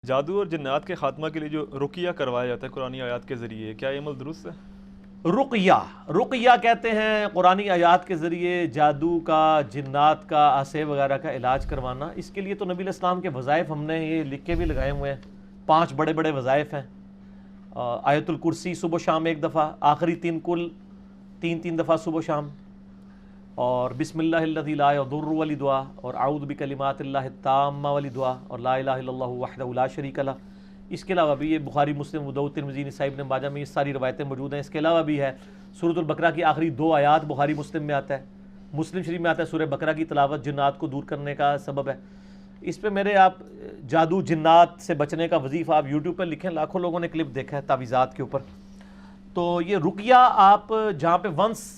جادو اور جنات کے خاتمہ کے لیے جو رقیہ کروایا جاتا ہے قرآنی آیات کے ذریعے، کیا یہ عمل درست ہے؟ رقیہ کہتے ہیں قرآنی آیات کے ذریعے جادو کا، جنات کا، عصے وغیرہ کا علاج کروانا۔ اس کے لیے تو نبی علیہ السلام کے وظائف ہم نے یہ لکھ کے بھی لگائے ہوئے ہیں، 5 بڑے بڑے وظائف ہیں۔ آیت الکرسی صبح و شام 1 دفعہ، آخری 3 کل 3 دفعہ صبح و شام، اور بسم اللہ الذی لا یضر والی دعا، اور اعوذ بکلمات اللہ التامہ والی دعا، اور لا الہ الا اللہ وحدہ لا شریک لہ۔ اس کے علاوہ بھی یہ بخاری، مسلم، ابو داؤد، ترمذی، نسائی، ابن ماجہ میں یہ ساری روایتیں موجود ہیں۔ اس کے علاوہ بھی ہے سورۃ البقرہ کی آخری 2 آیات بخاری مسلم میں آتا ہے، مسلم شریف میں آتا ہے۔ سورہ بقرہ کی تلاوت جنات کو دور کرنے کا سبب ہے۔ اس پہ میرے آپ جادو جنات سے بچنے کا وظیفہ آپ یوٹیوب پہ لکھیں، لاکھوں لوگوں نے کلپ دیکھا ہے تعویذات کے اوپر۔ تو یہ رقیہ آپ جہاں پہ ونس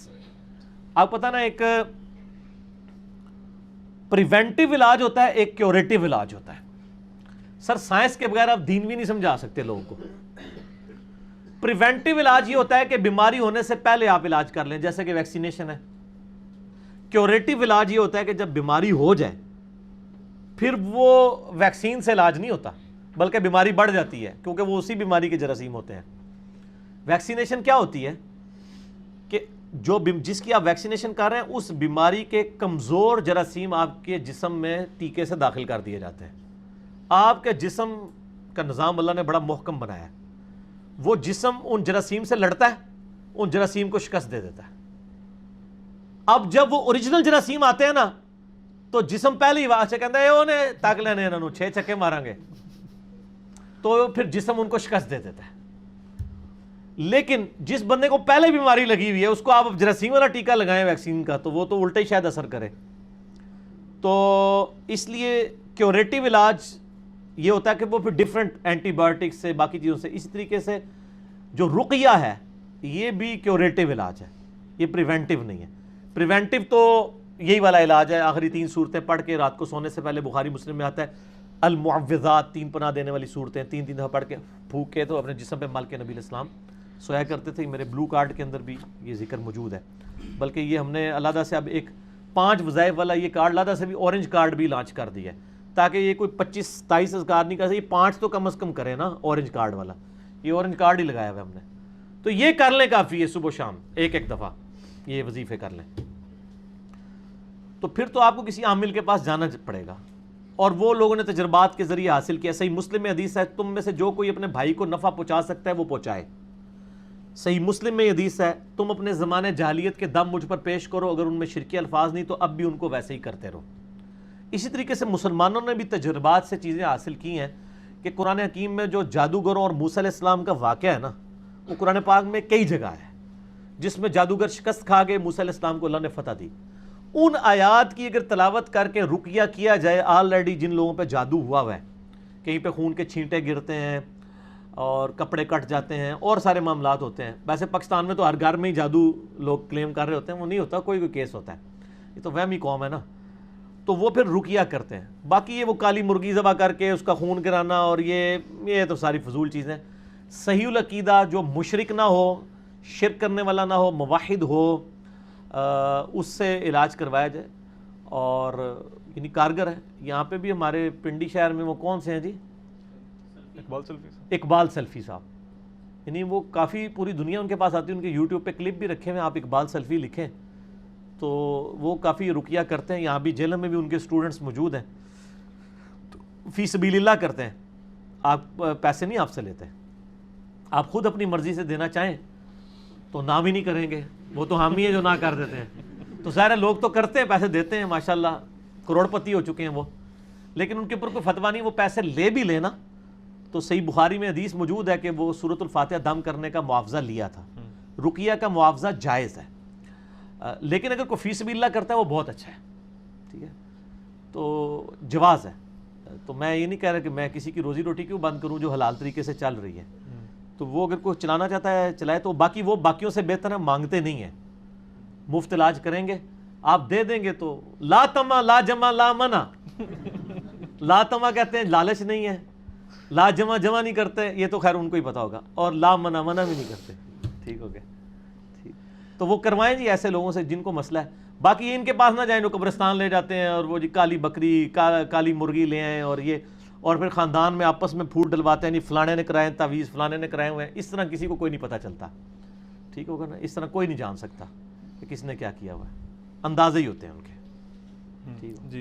آپ پتہ نا، ایک پریونٹیو علاج ہوتا ہے، ایک کیوریٹیو علاج ہوتا ہے۔ سر سائنس کے بغیر آپ دین بھی نہیں سمجھا سکتے لوگوں کو۔ پریونٹیو علاج یہ ہوتا ہے کہ بیماری ہونے سے پہلے آپ علاج کر لیں، جیسے کہ ویکسینیشن ہے۔ کیوریٹیو علاج یہ ہوتا ہے کہ جب بیماری ہو جائے پھر وہ ویکسین سے علاج نہیں ہوتا، بلکہ بیماری بڑھ جاتی ہے، کیونکہ وہ اسی بیماری کے جراثیم ہوتے ہیں۔ ویکسینیشن کیا ہوتی ہے کہ جس کی آپ ویکسینیشن کر رہے ہیں اس بیماری کے کمزور جراثیم آپ کے جسم میں ٹیکے سے داخل کر دیے جاتے ہیں۔ آپ کے جسم کا نظام اللہ نے بڑا محکم بنایا ہے، وہ جسم ان جراثیم سے لڑتا ہے، ان جراثیم کو شکست دے دیتا ہے۔ اب جب وہ اوریجنل جراثیم آتے ہیں نا، تو جسم پہلے ہی وہاں سے کہتا ہے انہیں تاک لینے انہوں 6 چھکے ماریں گے، تو پھر جسم ان کو شکست دے دیتا ہے۔ لیکن جس بندے کو پہلے بیماری لگی ہوئی ہے اس کو آپ جراثیم والا ٹیکہ لگائیں ویکسین کا، تو وہ تو الٹا ہی شاید اثر کرے۔ تو اس لیے کیوریٹیو علاج یہ ہوتا ہے کہ وہ پھر ڈیفرنٹ اینٹی بایوٹک سے، باقی چیزوں سے، اسی طریقے سے جو رقیہ ہے یہ بھی کیوریٹیو علاج ہے، یہ پریونٹیو نہیں ہے۔ پریونٹیو تو یہی والا علاج ہے، آخری 3 صورتیں پڑھ کے رات کو سونے سے پہلے، بخاری مسلم میں آتا ہے المعوذات، 3 پناہ دینے والی صورتیں 3 دفعہ پڑھ کے پھونک کے تو اپنے جسم پہ مل کے نبی علیہ السلام سویا کرتے تھے۔ میرے بلو کارڈ کے اندر بھی یہ ذکر موجود ہے، بلکہ یہ ہم نے علیحدہ سے اب ایک 5 وظائف والا یہ کارڈ علیحدہ سے بھی اورنج کارڈ بھی لانچ کر دیا ہے، تاکہ یہ کوئی 25-27 اذکار نہیں کر سکے، یہ 5 تو کم از کم کرے نا اورنج کارڈ والا۔ یہ اورنج کارڈ ہی لگایا ہوا ہم نے، تو یہ کر لیں کافی ہے، صبح و شام 1 دفعہ یہ وظیفے کر لیں، تو پھر تو آپ کو کسی عامل کے پاس جانا پڑے گا، اور وہ لوگوں نے تجربات کے ذریعے حاصل کیا۔ صحیح مسلم میں حدیث ہے، تم میں سے جو کوئی اپنے بھائی کو نفع پہنچا سکتا ہے وہ پہنچائے۔ صحیح مسلم میں حدیث ہے، تم اپنے زمانے جاہلیت کے دم مجھ پر پیش کرو، اگر ان میں شرکی الفاظ نہیں تو اب بھی ان کو ویسے ہی کرتے رہو۔ اسی طریقے سے مسلمانوں نے بھی تجربات سے چیزیں حاصل کی ہیں کہ قرآن حکیم میں جو جادوگروں اور موسیٰ علیہ السلام کا واقعہ ہے نا، وہ قرآن پاک میں کئی جگہ ہے جس میں جادوگر شکست کھا گئے، موسیٰ علیہ السلام کو اللہ نے فتح دی۔ ان آیات کی اگر تلاوت کر کے رقیہ کیا جائے، آلریڈی جن لوگوں پہ جادو ہوا ہے، کہیں پہ خون کے چھینٹے گرتے ہیں اور کپڑے کٹ جاتے ہیں اور سارے معاملات ہوتے ہیں۔ ویسے پاکستان میں تو ہر گھر میں ہی جادو لوگ کلیم کر رہے ہوتے ہیں، وہ نہیں ہوتا، کوئی کیس ہوتا ہے، یہ تو وہمی قوم ہے نا، تو وہ پھر رقیہ کرتے ہیں۔ باقی یہ وہ کالی مرغی ذبح کر کے اس کا خون گرانا اور یہ تو ساری فضول چیزیں۔ صحیح العقیدہ جو مشرک نہ ہو، شرک کرنے والا نہ ہو، موحد ہو، اس سے علاج کروایا جائے، اور یعنی کارگر ہے۔ یہاں پہ بھی ہمارے پنڈی شہر میں وہ کون سے ہیں جی، اقبال سلفی صاحب، یعنی وہ کافی پوری دنیا ان کے پاس آتی ہے، ان کے یوٹیوب پہ کلپ بھی رکھے ہوئے ہیں، آپ اقبال سلفی لکھیں تو وہ کافی رقیہ کرتے ہیں۔ یہاں بھی جیل میں بھی ان کے اسٹوڈنٹس موجود ہیں، تو فی سبیل اللہ کرتے ہیں، آپ پیسے نہیں آپ سے لیتے، آپ خود اپنی مرضی سے دینا چاہیں تو نہ بھی نہیں کریں گے، وہ تو ہم ہی ہیں جو نہ کر دیتے ہیں۔ تو ظاہر لوگ تو کرتے ہیں، پیسے دیتے ہیں، ماشاءاللہ کروڑ پتی ہو چکے ہیں وہ، لیکن ان کے اوپر کوئی فتویٰ نہیں، وہ پیسے لے بھی لینا تو صحیح بخاری میں حدیث موجود ہے کہ وہ سورۃ الفاتحہ دم کرنے کا معاوضہ لیا تھا۔ رقیہ کا معاوضہ جائز ہے، لیکن اگر کوئی فی سبیل اللہ کرتا ہے وہ بہت اچھا ہے، ٹھیک ہے، تو جواز ہے۔ تو میں یہ نہیں کہہ رہا کہ میں کسی کی روزی روٹی کیوں بند کروں جو حلال طریقے سے چل رہی ہے، تو وہ اگر کوئی چلانا چاہتا ہے چلائے، تو باقی وہ باقیوں سے بہتر ہے، مانگتے نہیں ہیں، مفت علاج کریں گے، آپ دے دیں گے تو لا تما لا جمع لا منع، لا تما کہتے ہیں لالچ نہیں ہے، لا جمع جمع نہیں کرتے، یہ تو خیر ان کو ہی پتا ہوگا، اور لا منع منع بھی نہیں کرتے، ٹھیک ہو گیا، ٹھیک، تو وہ کروائیں جی ایسے لوگوں سے جن کو مسئلہ ہے۔ باقی ان کے پاس نہ جائیں جو قبرستان لے جاتے ہیں اور وہ جی کالی بکری کالی مرغی لے آئیں، اور یہ اور پھر خاندان میں آپس میں پھوٹ ڈلواتے ہیں نہیں فلانے نے کرائے تعویذ فلانے نے کرائے ہوئے ہیں. اس طرح کسی کو کوئی نہیں پتہ چلتا, ٹھیک ہوگا نا, اس طرح کوئی نہیں جان سکتا کہ کس نے کیا کیا ہوا ہے, اندازے ہی ہوتے ہیں ان کے. ٹھیک جی